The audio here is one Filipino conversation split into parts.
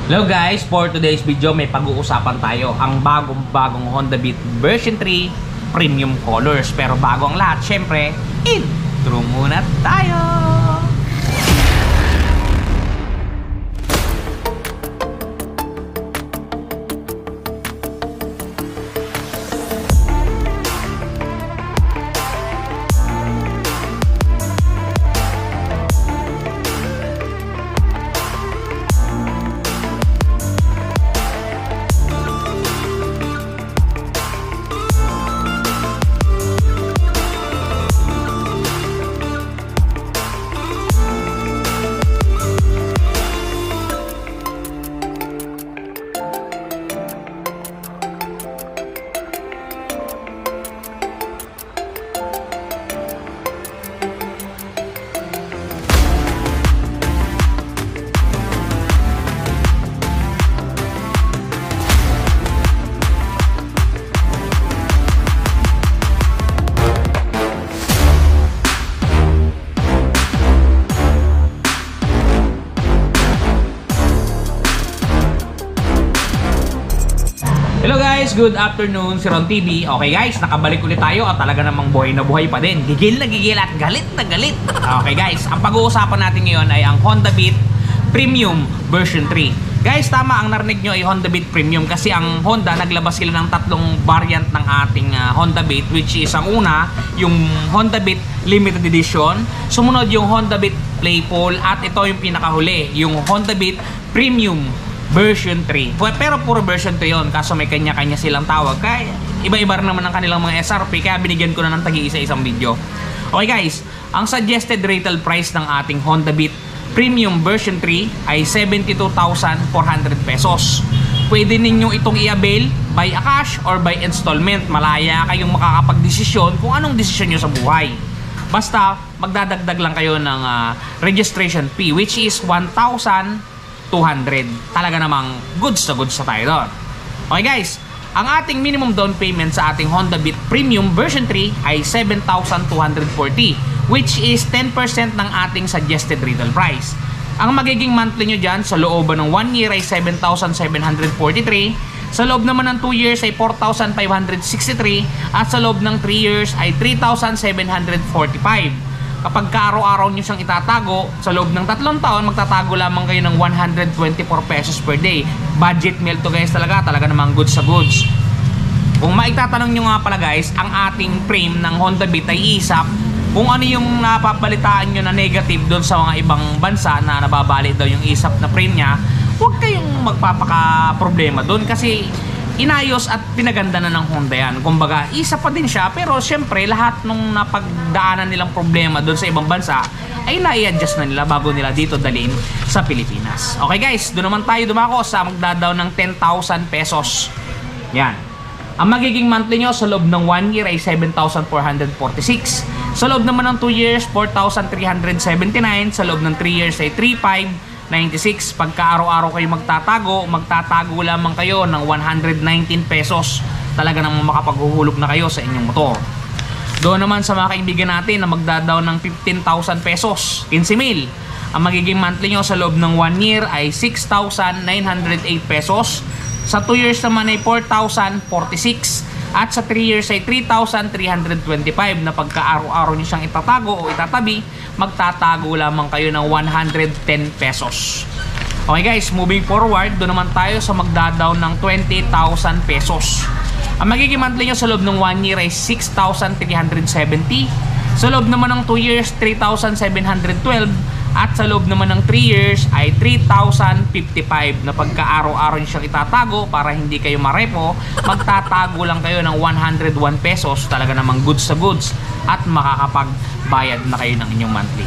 Hello guys, for today's video may pag-uusapan tayo ang bagong Honda Beat version 3 premium colors. Pero bago ang lahat, syempre, intro muna tayo! Hello guys, good afternoon, si Ron TV. Okay guys, nakabalik ulit tayo at talaga namang buhay na buhay pa din. Gigil na gigil at galit na galit. Okay guys, ang pag-uusapan natin ngayon ay ang Honda Beat Premium version 3. Guys, tama ang narinig nyo ay Honda Beat Premium kasi ang Honda naglabas sila ng tatlong variant ng ating Honda Beat, which is ang una, yung Honda Beat Limited Edition, sumunod yung Honda Beat Playful, at ito yung pinakahuli, yung Honda Beat Premium version 3. Pero puro version 3 yun, kaso may kanya-kanya silang tawag. Kaya iba-iba naman ang kanilang mga SRP, kaya binigyan ko na ng tagi-isa-isang video. Okay guys, ang suggested retail price ng ating Honda Beat Premium version 3 ay 72,400 pesos. Pwede ninyong itong i-avail by a cash or by installment. Malaya kayong makakapag-desisyon kung anong desisyon nyo sa buhay. Basta magdadagdag lang kayo ng registration fee, which is 1,200. Talaga namang goods na tayo doon. Okay guys, ang ating minimum down payment sa ating Honda Beat Premium version 3 ay 7,240, which is 10% ng ating suggested retail price. Ang magiging monthly nyo dyan sa looban ng 1 year ay 7,743, sa loob naman ng 2 years ay 4,563, at sa loob ng 3 years ay 3,745. Kapag araw-araw nyo siyang itatago, sa loob ng 3 taon, magtatago lamang kayo ng 124 pesos per day. Budget meal to guys, talaga namang goods sa goods. Kung maitatanong nyo nga pala guys, ang ating frame ng Honda Beat ay isap. Kung ano yung napapalitaan nyo na negative doon sa mga ibang bansa na nababali daw yung isap na frame nya, huwag kayong magpapaka-problema doon kasi inayos at pinaganda na ng Honda yan. Kumbaga, isa pa din siya, pero syempre lahat nung napagdaanan nilang problema doon sa ibang bansa ay na-i-adjust na nila bago nila dito dalhin sa Pilipinas. Okay guys, doon naman tayo dumako sa magdadaw ng 10,000 pesos. Yan. Ang magiging monthly nyo sa loob ng 1 year ay 7,446. Sa loob naman ng 2 years, 4,379. Sa loob ng 3 years ay 3,596. Pagka araw-araw kayo magtatago lamang kayo ng 119 pesos. Talaga namang makapaghuhulog na kayo sa inyong motor. Doon naman sa mga kaibigan natin na magdadaw ng 15,000 pesos, 15,000. Ang magiging monthly nyo sa loob ng 1 year ay 6,908 pesos. Sa 2 years naman ay 4,046. At sa 3 years ay 3,325 na pagka araw-araw nyo siyang itatago o itatabi, magtatago lamang kayo ng 110 pesos. Okay guys, moving forward, doon naman tayo sa magdadaw ng 20,000 pesos. Ang magiging monthly nyo sa loob ng 1 year ay 6,370. Sa loob naman ng 2 years, 3,712. At sa loob naman ng 3 years ay 3,055 na pagka araw-araw nyo siyang itatago para hindi kayo marepo, magtatago lang kayo ng 101 pesos. Talaga namang goods sa goods at makakapagbayad na kayo ng inyong monthly.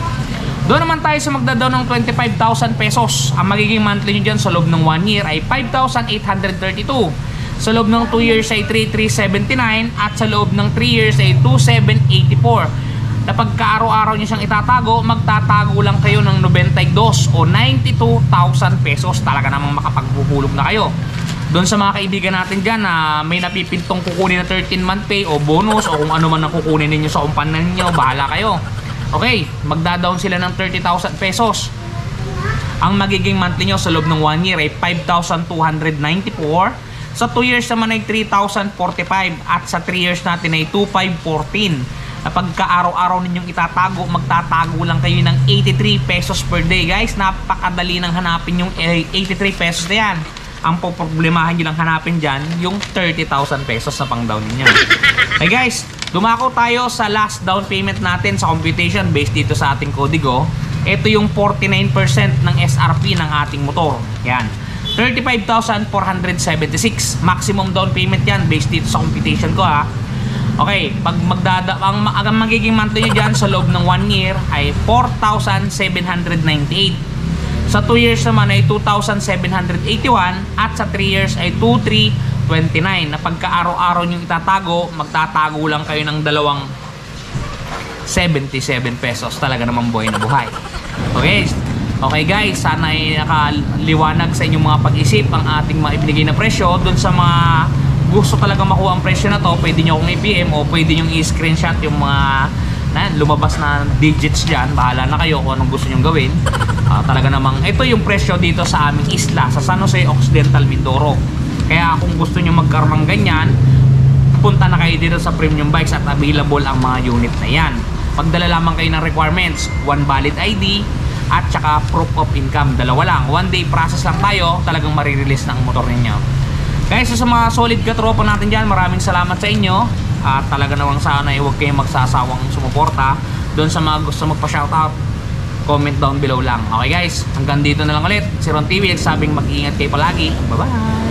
Doon naman tayo sa magdadaw ng 25,000 pesos. Ang magiging monthly nyo dyan sa loob ng 1 year ay 5,832. Sa loob ng 2 years ay 3,379. At sa loob ng 3 years ay 2,784. Na pagka araw-araw nyo siyang itatago, magtatago lang kayo ng 92 o 92,000 pesos. Talaga namang makapaghuhulog na kayo. Doon sa mga kaibigan natin dyan na may napipintong kukunin na 13-month pay o bonus o kung ano man ang kukunin ninyo sa umpanan ninyo, bahala kayo. Okay, magda-down sila ng 30,000 pesos. Ang magiging monthly nyo sa loob ng 1 year ay 5,294. Sa 2 years naman ay 3,045. At sa 3 years natin ay 2,514. Pagka araw-araw ninyong itatago, magtatago lang kayo ng 83 pesos per day. Guys, napakadali nang hanapin yung 83 pesos na yan. Ang poproblemahan nyo lang hanapin dyan, yung 30,000 pesos na pang down ninyo. Okay guys, dumako tayo sa last down payment natin sa computation based dito sa ating kodigo. Ito yung 49% ng SRP ng ating motor. Yan. 35,476. Maximum down payment yan based dito sa computation ko ha. Okay, pag ang magiging monthly nyo dyan sa loob ng 1 year ay 4,798. Sa 2 years naman ay 2,781 at sa 3 years ay 2,329. Na pagka araw-araw nyo itatago, magtatago lang kayo ng dalawang 77 pesos. Talaga naman buhay na buhay. Okay, okay guys, sana ay nakaliwanag sa inyong mga pag-isip ang ating maibigay na presyo. Doon sa mga gusto talaga makuha ang presyo na to, pwede nyo akong i-PM o pwede nyo i-screenshot yung mga lumabas na digits dyan. Bahala na kayo kung anong gusto nyo gawin. Talaga namang ito yung presyo dito sa aming isla, sa San Jose Occidental, Mindoro. Kaya kung gusto nyo magkaroon ng ganyan, punta na kayo dito sa Premium Bikes at available ang mga unit na yan. Pagdala lamang kayo ng requirements, 1 valid ID at saka proof of income. Dalawa lang, 1 day process lang tayo, talagang marirelease na ang motor ninyo. Guys, so sa mga solid katropa natin dyan, maraming salamat sa inyo. Talaga namang sana huwag kayong magsasawang sumuporta. Doon sa mga gusto magpa-shoutout, comment down below lang. Okay guys, hanggang dito na lang ulit. Si Ron TV, nagsabing mag-iingat kayo palagi. Bye-bye!